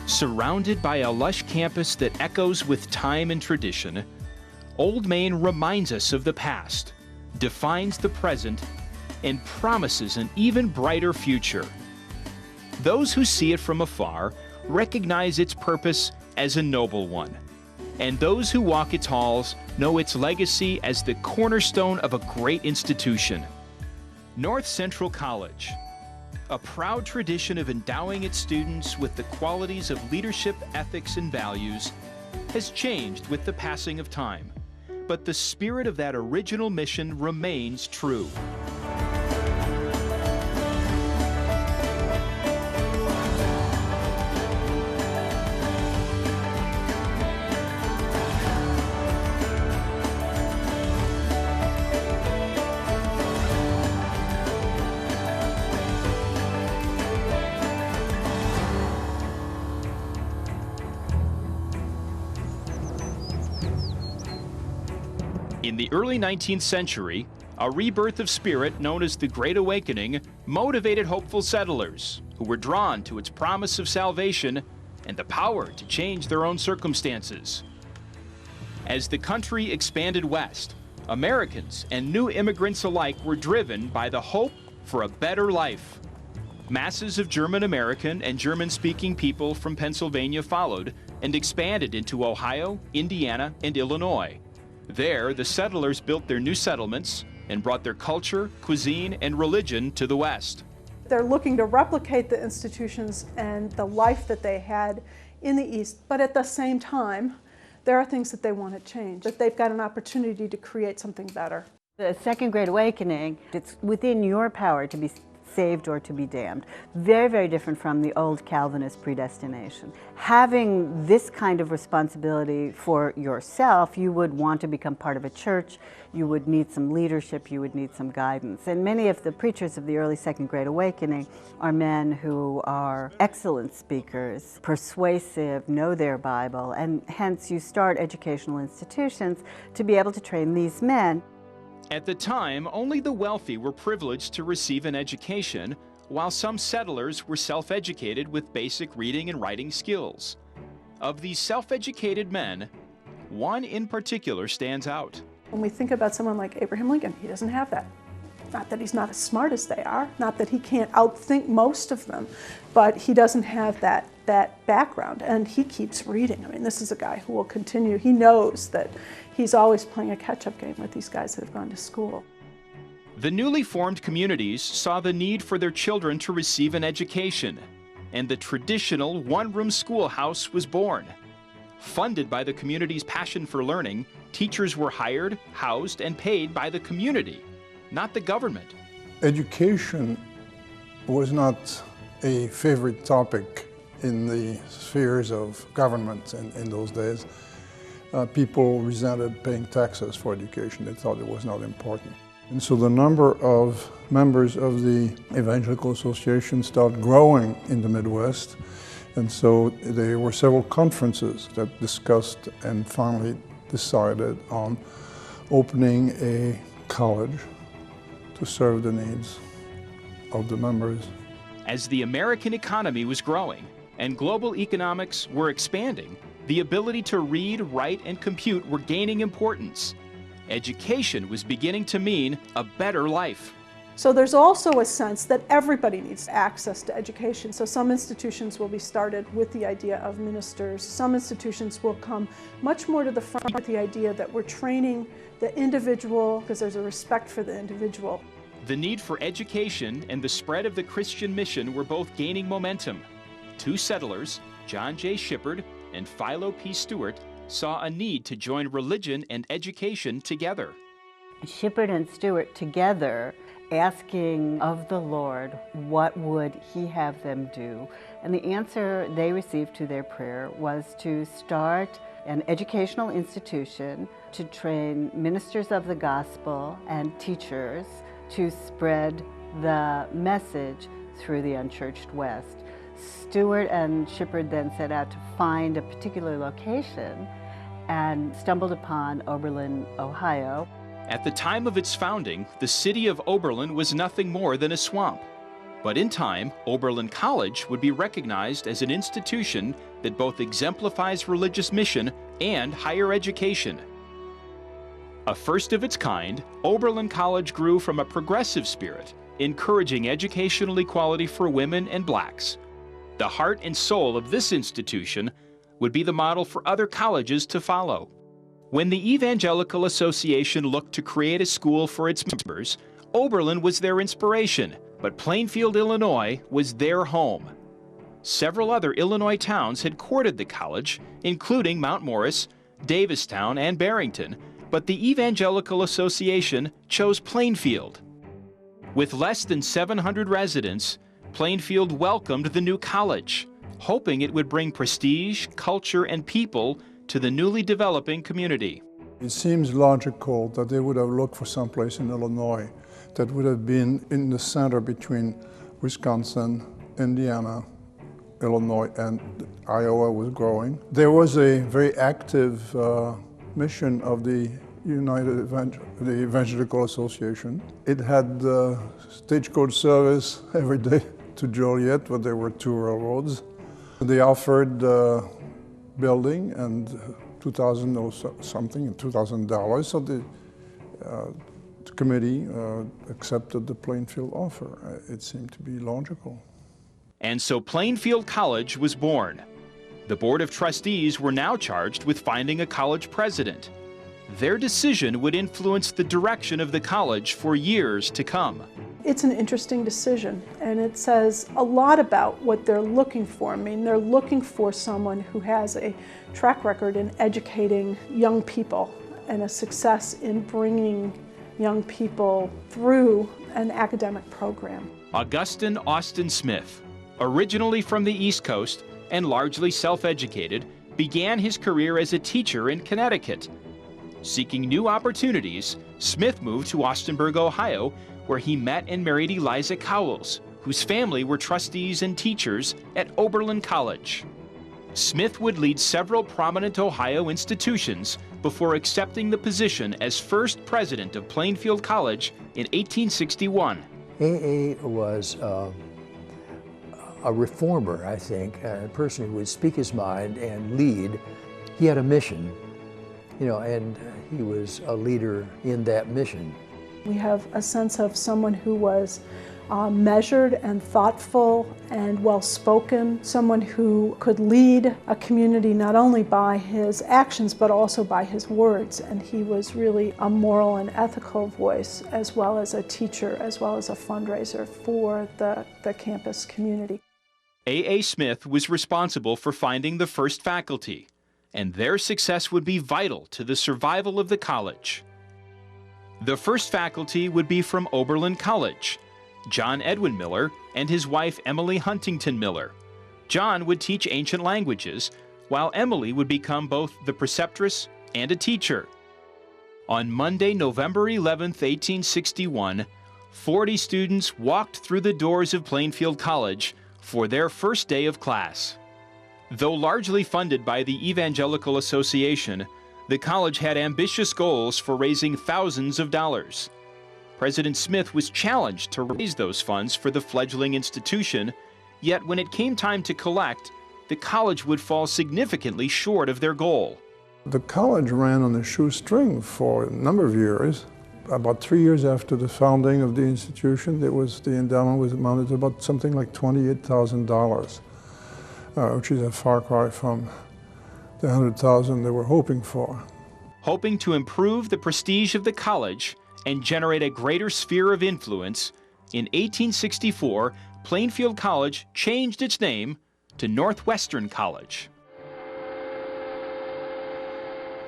Surrounded by a lush campus that echoes with time and tradition, Old Main reminds us of the past, defines the present, and promises an even brighter future. Those who see it from afar recognize its purpose as a noble one, and those who walk its halls know its legacy as the cornerstone of a great institution. North Central College, a proud tradition of endowing its students with the qualities of leadership, ethics, and values, has changed with the passing of time, but the spirit of that original mission remains true. In the early 19th century, a rebirth of spirit known as the Great Awakening motivated hopeful settlers who were drawn to its promise of salvation and the power to change their own circumstances. As the country expanded west, Americans and new immigrants alike were driven by the hope for a better life. Masses of German American and German-speaking people from Pennsylvania followed and expanded into Ohio, Indiana, and Illinois. There, the settlers built their new settlements and brought their culture, cuisine, and religion to the West. They're looking to replicate the institutions and the life that they had in the East, but at the same time, there are things that they want to change, that they've got an opportunity to create something better. The Second Great Awakening, it's within your power to be saved or to be damned. Very, very different from the old Calvinist predestination. Having this kind of responsibility for yourself, you would want to become part of a church, you would need some leadership, you would need some guidance. And many of the preachers of the early Second Great Awakening are men who are excellent speakers, persuasive, know their Bible, and hence you start educational institutions to be able to train these men. At the time, only the wealthy were privileged to receive an education, while some settlers were self-educated with basic reading and writing skills. Of these self-educated men, one in particular stands out. When we think about someone like Abraham Lincoln, he doesn't have that. Not that he's not as smart as they are, not that he can't outthink most of them, but he doesn't have that background, and he keeps reading. I mean, this is a guy who will continue. He knows that he's always playing a catch-up game with these guys that have gone to school. The newly formed communities saw the need for their children to receive an education, and the traditional one-room schoolhouse was born. Funded by the community's passion for learning, teachers were hired, housed, and paid by the community, not the government. Education was not a favorite topic in the spheres of government in those days. People resented paying taxes for education. They thought it was not important. And so the number of members of the Evangelical Association started growing in the Midwest. And so there were several conferences that discussed and finally decided on opening a college to serve the needs of the members. As the American economy was growing and global economics were expanding, the ability to read, write, and compute were gaining importance. Education was beginning to mean a better life. So there's also a sense that everybody needs access to education. So some institutions will be started with the idea of ministers. Some institutions will come much more to the front with the idea that we're training the individual because there's a respect for the individual. The need for education and the spread of the Christian mission were both gaining momentum. Two settlers, John J. Shippard and Philo P. Stewart, saw a need to join religion and education together. Shippard and Stewart together asking of the Lord, what would He have them do? And the answer they received to their prayer was to start an educational institution to train ministers of the gospel and teachers to spread the message through the unchurched West. Stewart and Shippard then set out to find a particular location and stumbled upon Oberlin, Ohio. At the time of its founding, the city of Oberlin was nothing more than a swamp. But in time, Oberlin College would be recognized as an institution that both exemplifies religious mission and higher education. A first of its kind, Oberlin College grew from a progressive spirit, encouraging educational equality for women and blacks. The heart and soul of this institution would be the model for other colleges to follow. When the Evangelical Association looked to create a school for its members, Oberlin was their inspiration, but Plainfield, Illinois was their home. Several other Illinois towns had courted the college, including Mount Morris, Davistown, and Barrington, but the Evangelical Association chose Plainfield. With less than 700 residents, Plainfield welcomed the new college, hoping it would bring prestige, culture, and people to the newly developing community. It seems logical that they would have looked for someplace in Illinois that would have been in the center between Wisconsin, Indiana, Illinois, and Iowa was growing. There was a very active mission of the the Evangelical Association. It had stagecoach service every day to Joliet, but there were 2 railroads. They offered building and $2,000 or something, $2,000. So the committee accepted the Plainfield offer. It seemed to be logical. And so Plainfield College was born. The Board of Trustees were now charged with finding a college president. Their decision would influence the direction of the college for years to come. It's an interesting decision, and it says a lot about what they're looking for. I mean, they're looking for someone who has a track record in educating young people and a success in bringing young people through an academic program. Augustine Austin Smith, originally from the East Coast and largely self-educated, began his career as a teacher in Connecticut. Seeking new opportunities, Smith moved to Austinburg, Ohio, where he met and married Eliza Cowles, whose family were trustees and teachers at Oberlin College. Smith would lead several prominent Ohio institutions before accepting the position as first president of Plainfield College in 1861. AA was a reformer, I think, a person who would speak his mind and lead. He had a mission, and he was a leader in that mission. We have a sense of someone who was measured and thoughtful and well-spoken, someone who could lead a community not only by his actions but also by his words. And he was really a moral and ethical voice, as well as a teacher, as well as a fundraiser for the campus community. A.A. Smith was responsible for finding the first faculty, and their success would be vital to the survival of the college. The first faculty would be from Oberlin College, John Edwin Miller and his wife Emily Huntington Miller. John would teach ancient languages, while Emily would become both the preceptress and a teacher. On Monday, November 11, 1861, 40 students walked through the doors of Plainfield College for their first day of class. Though largely funded by the Evangelical Association, the college had ambitious goals for raising thousands of dollars. President Smith was challenged to raise those funds for the fledgling institution, yet when it came time to collect, the college would fall significantly short of their goal. The college ran on a shoestring for a number of years. About 3 years after the founding of the institution, the endowment was amounted to about something like $28,000, which is a far cry from the $100,000 they were hoping for. Hoping to improve the prestige of the college and generate a greater sphere of influence, in 1864, Plainfield College changed its name to Northwestern College.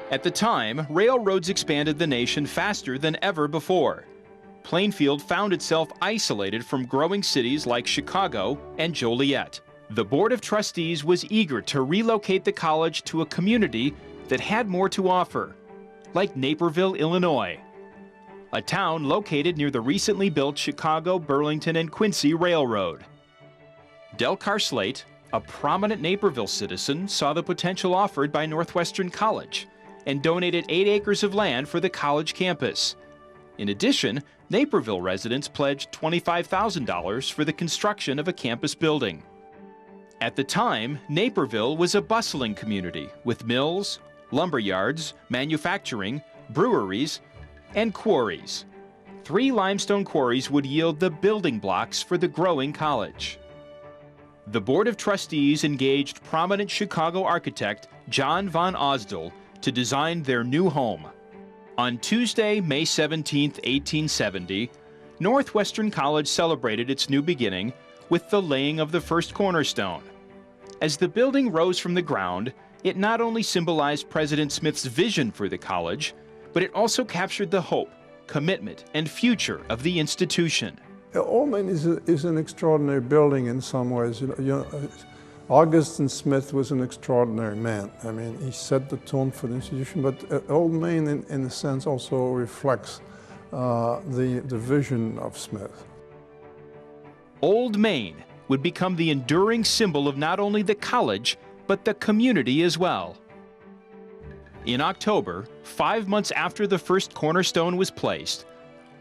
At the time, railroads expanded the nation faster than ever before. Plainfield found itself isolated from growing cities like Chicago and Joliet. The Board of Trustees was eager to relocate the college to a community that had more to offer, like Naperville, Illinois, a town located near the recently built Chicago, Burlington, and Quincy Railroad. Delcar Slate, a prominent Naperville citizen, saw the potential offered by Northwestern College and donated 8 acres of land for the college campus. In addition, Naperville residents pledged $25,000 for the construction of a campus building. At the time, Naperville was a bustling community with mills, lumber yards, manufacturing, breweries, and quarries. 3 limestone quarries would yield the building blocks for the growing college. The Board of Trustees engaged prominent Chicago architect John von Osdel to design their new home. On Tuesday, May 17, 1870, Northwestern College celebrated its new beginning with the laying of the first cornerstone. As the building rose from the ground, it not only symbolized President Smith's vision for the college, but it also captured the hope, commitment, and future of the institution. Old Main is an extraordinary building in some ways. Augustine Smith was an extraordinary man. I mean, he set the tone for the institution, but Old Main, in a sense, also reflects the vision of Smith. Old Main would become the enduring symbol of not only the college, but the community as well. In October, 5 months after the first cornerstone was placed,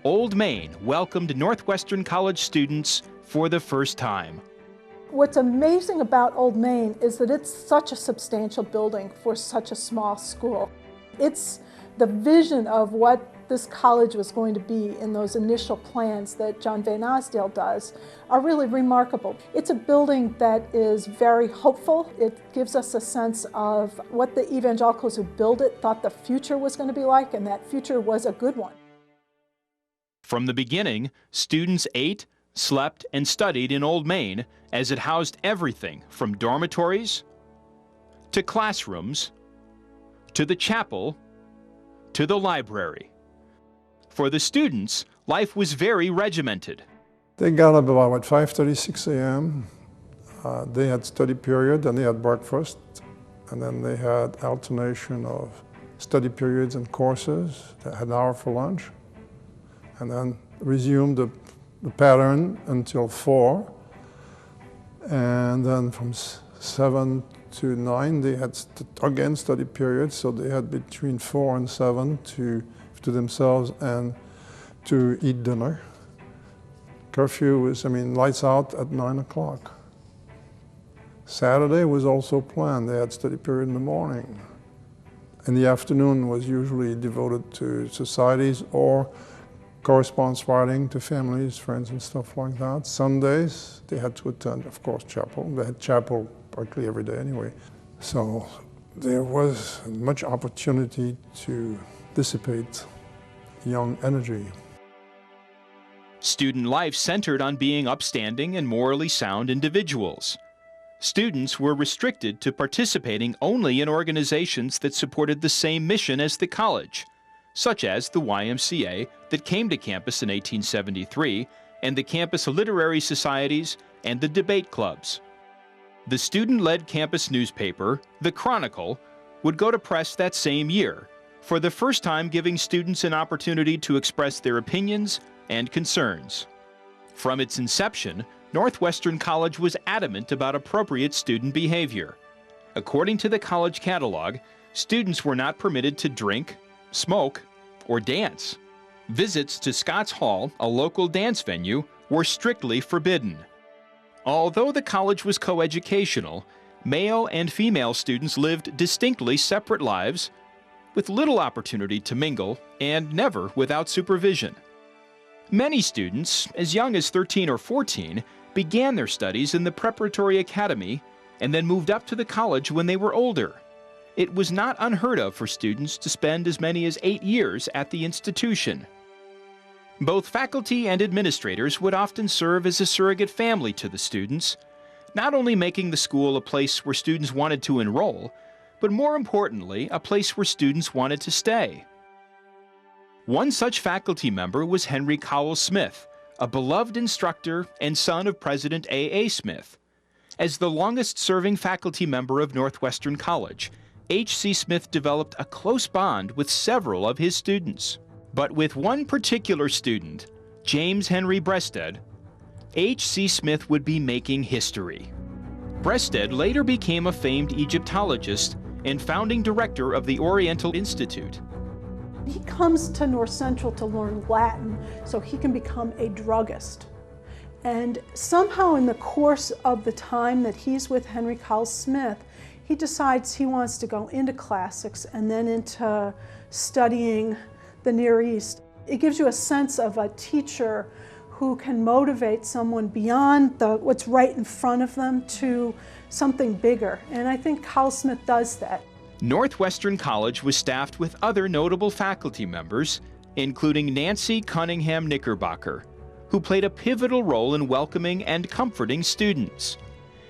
Old Main welcomed Northwestern College students for the first time. What's amazing about Old Main is that it's such a substantial building for such a small school. It's the vision of what this college was going to be in those initial plans that John Van Osdale does are really remarkable. It's a building that is very hopeful. It gives us a sense of what the evangelicals who built it thought the future was going to be like, and that future was a good one. From the beginning, students ate, slept, and studied in Old Main as it housed everything from dormitories to classrooms to the chapel to the library. For the students, life was very regimented. They got up about 5:30, 6 a.m. They had study period, and they had breakfast, and then they had alternation of study periods and courses. They had an hour for lunch, and then resumed the pattern until 4. And then from 7 to 9, they had again study periods, so they had between 4 and 7 to themselves and to eat dinner. Curfew was, lights out at 9 o'clock. Saturday was also planned. They had study period in the morning. In the afternoon was usually devoted to societies or correspondence writing to families, friends, and stuff like that. Sundays, they had to attend, of course, chapel. They had chapel practically every day anyway. So there was much opportunity to dissipate young energy. Student life centered on being upstanding and morally sound individuals. Students were restricted to participating only in organizations that supported the same mission as the college, such as the YMCA that came to campus in 1873, and the campus literary societies and the debate clubs. The student-led campus newspaper, The Chronicle, would go to press that same year, for the first time giving students an opportunity to express their opinions and concerns. From its inception, Northwestern College was adamant about appropriate student behavior. According to the college catalog, students were not permitted to drink, smoke, or dance. Visits to Scott's Hall, a local dance venue, were strictly forbidden. Although the college was coeducational, male and female students lived distinctly separate lives with little opportunity to mingle and never without supervision. Many students, as young as 13 or 14, began their studies in the preparatory academy and then moved up to the college when they were older. It was not unheard of for students to spend as many as 8 years at the institution. Both faculty and administrators would often serve as a surrogate family to the students, not only making the school a place where students wanted to enroll, but more importantly, a place where students wanted to stay. One such faculty member was Henry Cowell Smith, a beloved instructor and son of President A.A. Smith. As the longest-serving faculty member of Northwestern College, H.C. Smith developed a close bond with several of his students. But with one particular student, James Henry Breasted, H.C. Smith would be making history. Breasted later became a famed Egyptologist and founding director of the Oriental Institute. He comes to North Central to learn Latin so he can become a druggist. And somehow in the course of the time that he's with Henry Cowles Smith, he decides he wants to go into classics and then into studying the Near East. It gives you a sense of a teacher who can motivate someone beyond what's right in front of them to something bigger. And I think Cowles Smith does that. Northwestern College was staffed with other notable faculty members, including Nancy Cunningham Knickerbocker, who played a pivotal role in welcoming and comforting students.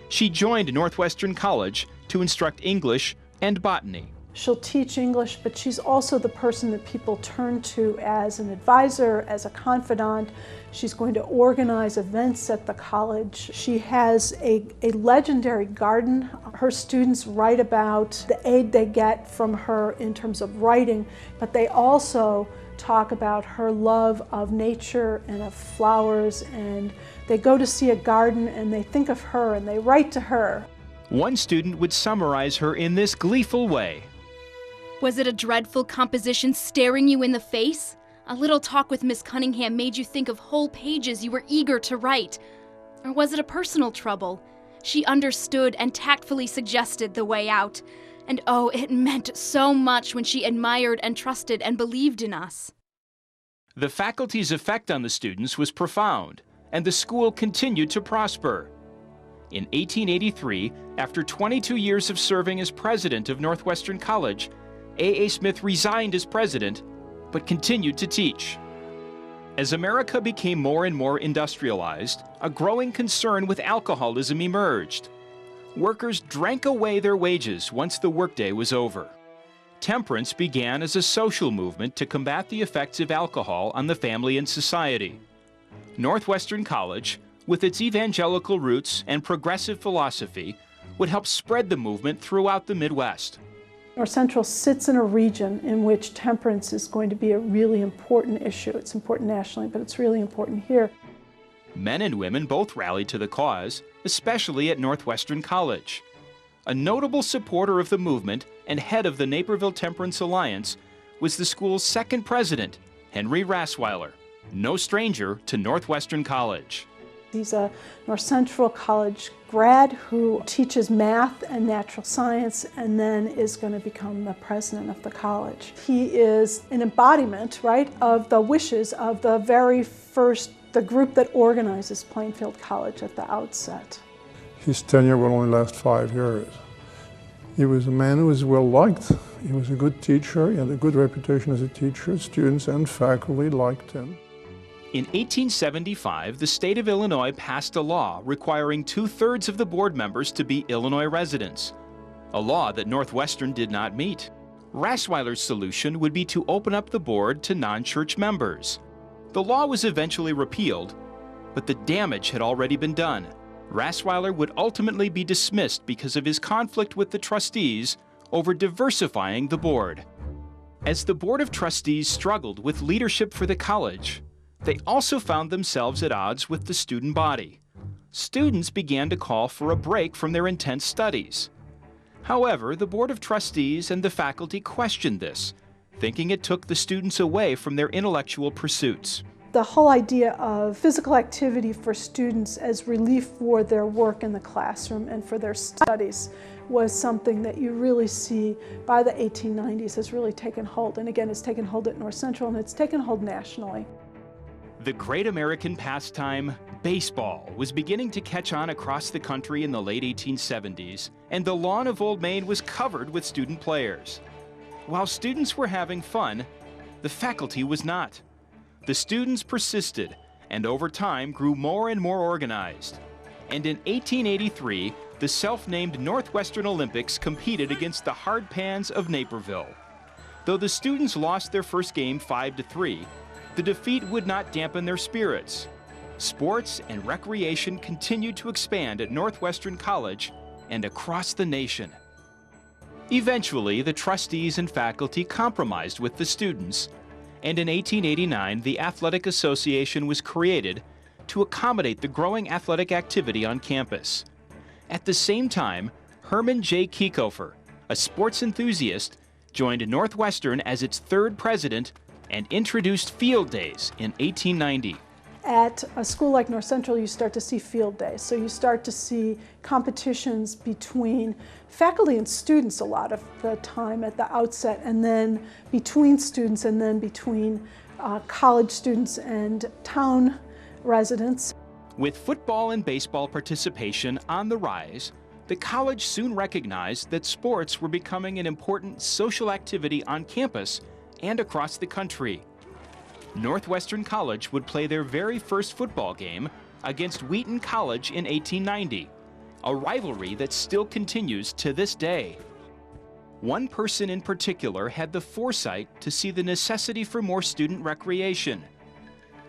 She joined Northwestern College to instruct English and botany. She'll teach English, but she's also the person that people turn to as an advisor, as a confidant. She's going to organize events at the college. She has a legendary garden. Her students write about the aid they get from her in terms of writing, but they also talk about her love of nature and of flowers, and they go to see a garden and they think of her and they write to her. One student would summarize her in this gleeful way. Was it a dreadful composition staring you in the face? A little talk with Miss Cunningham made you think of whole pages you were eager to write. Or was it a personal trouble? She understood and tactfully suggested the way out. And oh, it meant so much when she admired and trusted and believed in us. The faculty's effect on the students was profound, and the school continued to prosper. In 1883, after 22 years of serving as president of Northwestern College, A.A. Smith resigned as president, but continued to teach. As America became more and more industrialized, a growing concern with alcoholism emerged. Workers drank away their wages once the workday was over. Temperance began as a social movement to combat the effects of alcohol on the family and society. Northwestern College, with its evangelical roots and progressive philosophy, would help spread the movement throughout the Midwest. North Central sits in a region in which temperance is going to be a really important issue. It's important nationally, but it's really important here. Men and women both rallied to the cause, especially at Northwestern College. A notable supporter of the movement and head of the Naperville Temperance Alliance was the school's second president, Henry Rasweiler, no stranger to Northwestern College. He's a North Central College grad who teaches math and natural science and then is going to become the president of the college. He is an embodiment, right, of the wishes of the very first, the group that organizes Plainfield College at the outset. His tenure will only last 5 years. He was a man who was well liked. He was a good teacher. He had a good reputation as a teacher. Students and faculty liked him. In 1875, the state of Illinois passed a law requiring 2/3 of the board members to be Illinois residents, a law that Northwestern did not meet. Rasweiler's solution would be to open up the board to non-church members. The law was eventually repealed, but the damage had already been done. Rasweiler would ultimately be dismissed because of his conflict with the trustees over diversifying the board. As the Board of Trustees struggled with leadership for the college, they also found themselves at odds with the student body. Students began to call for a break from their intense studies. However, the Board of Trustees and the faculty questioned this, thinking it took the students away from their intellectual pursuits. The whole idea of physical activity for students as relief for their work in the classroom and for their studies was something that you really see by the 1890s has really taken hold. And again, it's taken hold at North Central and it's taken hold nationally. The great American pastime, baseball, was beginning to catch on across the country in the late 1870s, and the lawn of Old Main was covered with student players. While students were having fun, the faculty was not. The students persisted, and over time grew more and more organized. And in 1883, the self-named Northwestern Olympics competed against the Hard Pans of Naperville. Though the students lost their first game 5-3, the defeat would not dampen their spirits. Sports and recreation continued to expand at Northwestern College and across the nation. Eventually, the trustees and faculty compromised with the students, and in 1889, the Athletic Association was created to accommodate the growing athletic activity on campus. At the same time, Herman J. Kiekofer, a sports enthusiast, joined Northwestern as its third president, and introduced field days in 1890. At a school like North Central, you start to see field days. So you start to see competitions between faculty and students a lot of the time at the outset, and then between students, and then between college students and town residents. With football and baseball participation on the rise, the college soon recognized that sports were becoming an important social activity on campus and across the country. Northwestern College would play their very first football game against Wheaton College in 1890, a rivalry that still continues to this day. One person in particular had the foresight to see the necessity for more student recreation.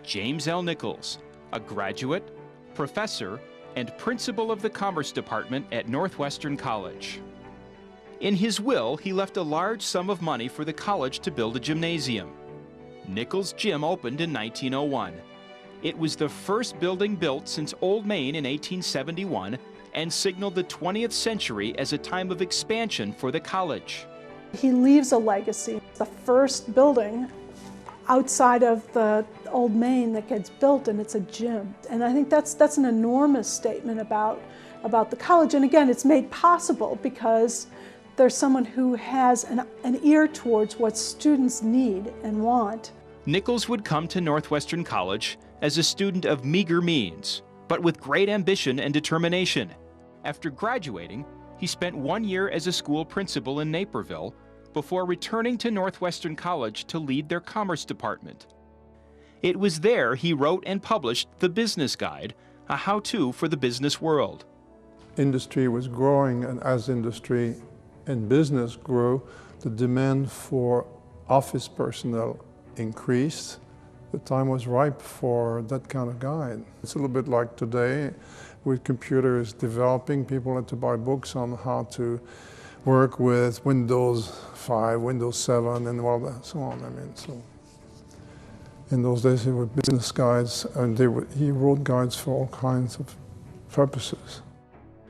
James L. Nichols, a graduate, professor, and principal of the Commerce Department at Northwestern College. In his will, he left a large sum of money for the college to build a gymnasium. Nichols Gym opened in 1901. It was the first building built since Old Main in 1871 and signaled the 20th century as a time of expansion for the college. He leaves a legacy. The first building outside of the Old Main that gets built, and it's a gym. And I think that's an enormous statement about the college. And again, it's made possible because there's someone who has an ear towards what students need and want. Nichols would come to Northwestern College as a student of meager means, but with great ambition and determination. After graduating, he spent 1 year as a school principal in Naperville before returning to Northwestern College to lead their Commerce Department. It was there he wrote and published The Business Guide, a how-to for the business world. Industry was growing, and as industry and business grew, the demand for office personnel increased. The time was ripe for that kind of guide. It's a little bit like today, with computers developing, people had to buy books on how to work with Windows 5, Windows 7, and all that, so on. I mean, so in those days, there were business guides, and he wrote guides for all kinds of purposes.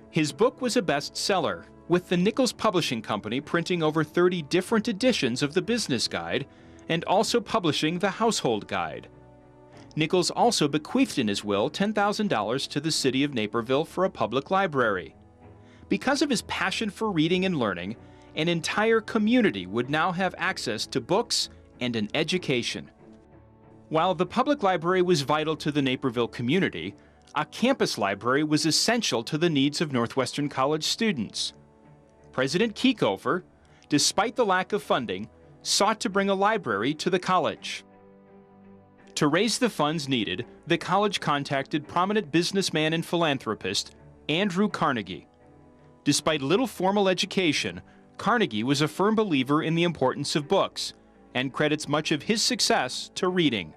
His book was a bestseller, with the Nichols Publishing Company printing over 30 different editions of the Business Guide and also publishing the Household Guide. Nichols also bequeathed in his will $10,000 to the city of Naperville for a public library. Because of his passion for reading and learning, an entire community would now have access to books and an education. While the public library was vital to the Naperville community, a campus library was essential to the needs of Northwestern College students. President Kieckhofer, despite the lack of funding, sought to bring a library to the college. To raise the funds needed, the college contacted prominent businessman and philanthropist Andrew Carnegie. Despite little formal education, Carnegie was a firm believer in the importance of books and credits much of his success to reading.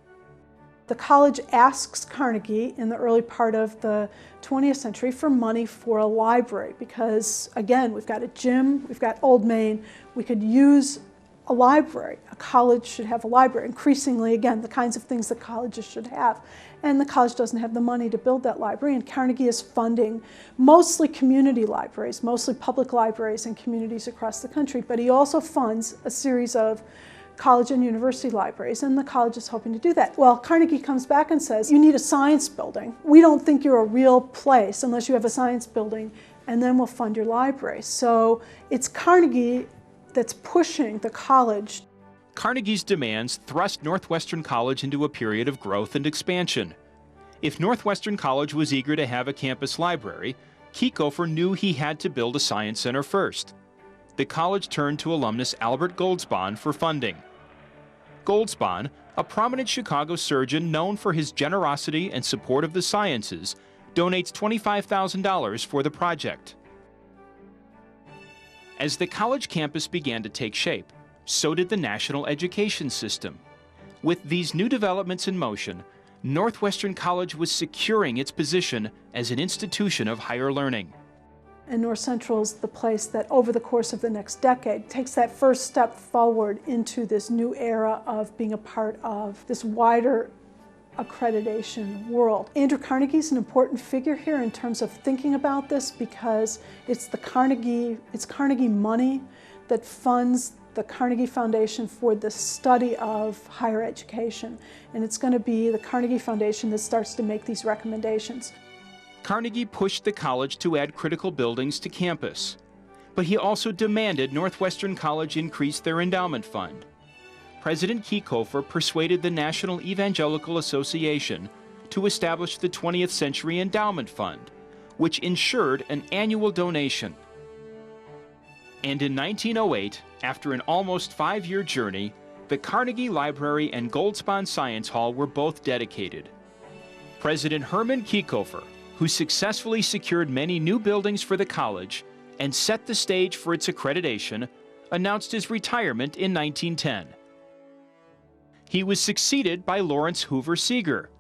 The college asks Carnegie in the early part of the 20th century for money for a library because, again, we've got a gym, we've got Old Main, we could use a library. A college should have a library. Increasingly, again, the kinds of things that colleges should have. And the college doesn't have the money to build that library, and Carnegie is funding mostly community libraries, mostly public libraries in communities across the country, but he also funds a series of college and university libraries, and the college is hoping to do that. Well, Carnegie comes back and says, you need a science building. We don't think you're a real place unless you have a science building, and then we'll fund your library. So it's Carnegie that's pushing the college. Carnegie's demands thrust Northwestern College into a period of growth and expansion. If Northwestern College was eager to have a campus library, Kieckhofer knew he had to build a science center first. The college turned to alumnus Albert Goldsbon for funding. Goldsbon, a prominent Chicago surgeon known for his generosity and support of the sciences, donates $25,000 for the project. As the college campus began to take shape, so did the national education system. With these new developments in motion, Northwestern College was securing its position as an institution of higher learning. And North Central is the place that over the course of the next decade takes that first step forward into this new era of being a part of this wider accreditation world. Andrew Carnegie's an important figure here in terms of thinking about this because it's Carnegie money that funds the Carnegie Foundation for the study of higher education. And it's going to be the Carnegie Foundation that starts to make these recommendations. Carnegie pushed the college to add critical buildings to campus, but he also demanded Northwestern College increase their endowment fund. President Kieckhofer persuaded the National Evangelical Association to establish the 20th Century Endowment Fund, which ensured an annual donation. And in 1908, after an almost 5-year journey, the Carnegie Library and Goldspon Science Hall were both dedicated. President Herman Kieckhofer, who successfully secured many new buildings for the college and set the stage for its accreditation, announced his retirement in 1910. He was succeeded by Lawrence Hoover Seeger.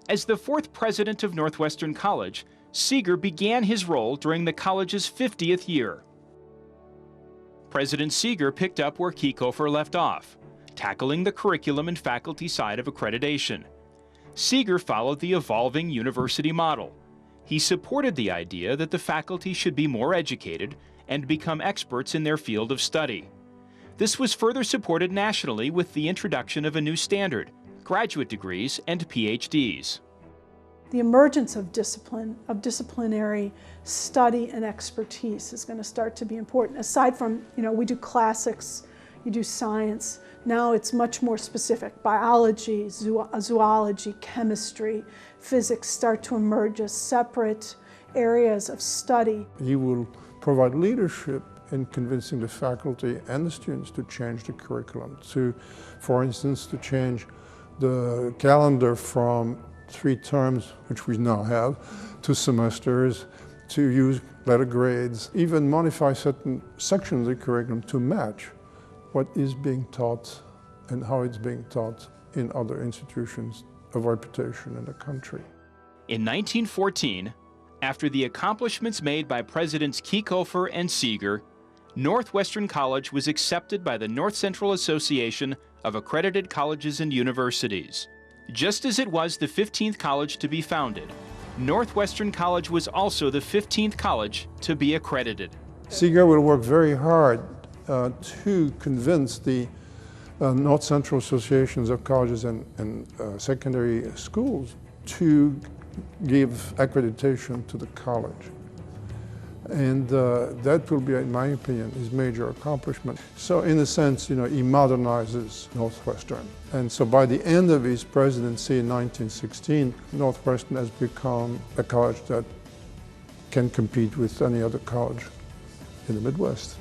As the 4th president of Northwestern College, Seeger began his role during the college's 50th year. President Seeger picked up where Kieckhofer left off, tackling the curriculum and faculty side of accreditation. Seeger followed the evolving university model. He supported the idea that the faculty should be more educated and become experts in their field of study. This was further supported nationally with the introduction of a new standard, graduate degrees and PhDs. The emergence of disciplinary study and expertise is going to start to be important. Aside from, we do classics, you do science. Now it's much more specific. Biology, zoology, chemistry, physics start to emerge as separate areas of study. He will provide leadership in convincing the faculty and the students to change the curriculum, for instance, to change the calendar from 3 terms, which we now have, to semesters, to use letter grades, even modify certain sections of the curriculum to match what is being taught and how it's being taught in other institutions of reputation in the country. In 1914, after the accomplishments made by Presidents Kieckhofer and Seeger, Northwestern College was accepted by the North Central Association of Accredited Colleges and Universities. Just as it was the 15th college to be founded, Northwestern College was also the 15th college to be accredited. Seeger will work very hard to convince the North Central Associations of Colleges and Secondary Schools to give accreditation to the college. And that will be, in my opinion, his major accomplishment. So in a sense, he modernizes Northwestern. And so by the end of his presidency in 1916, Northwestern has become a college that can compete with any other college in the Midwest.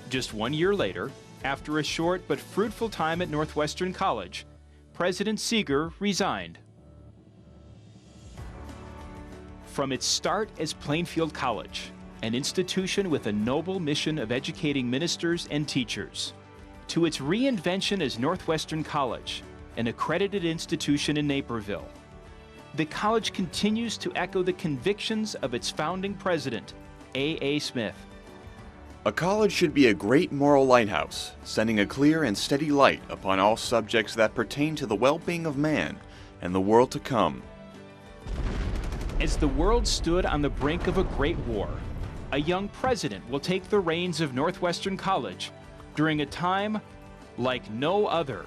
Just 1 year later, after a short but fruitful time at Northwestern College, President Seeger resigned. From its start as Plainfield College, an institution with a noble mission of educating ministers and teachers, to its reinvention as Northwestern College, an accredited institution in Naperville, the college continues to echo the convictions of its founding president, A.A. Smith. A college should be a great moral lighthouse, sending a clear and steady light upon all subjects that pertain to the well-being of man and the world to come. As the world stood on the brink of a great war, a young president will take the reins of Northwestern College during a time like no other.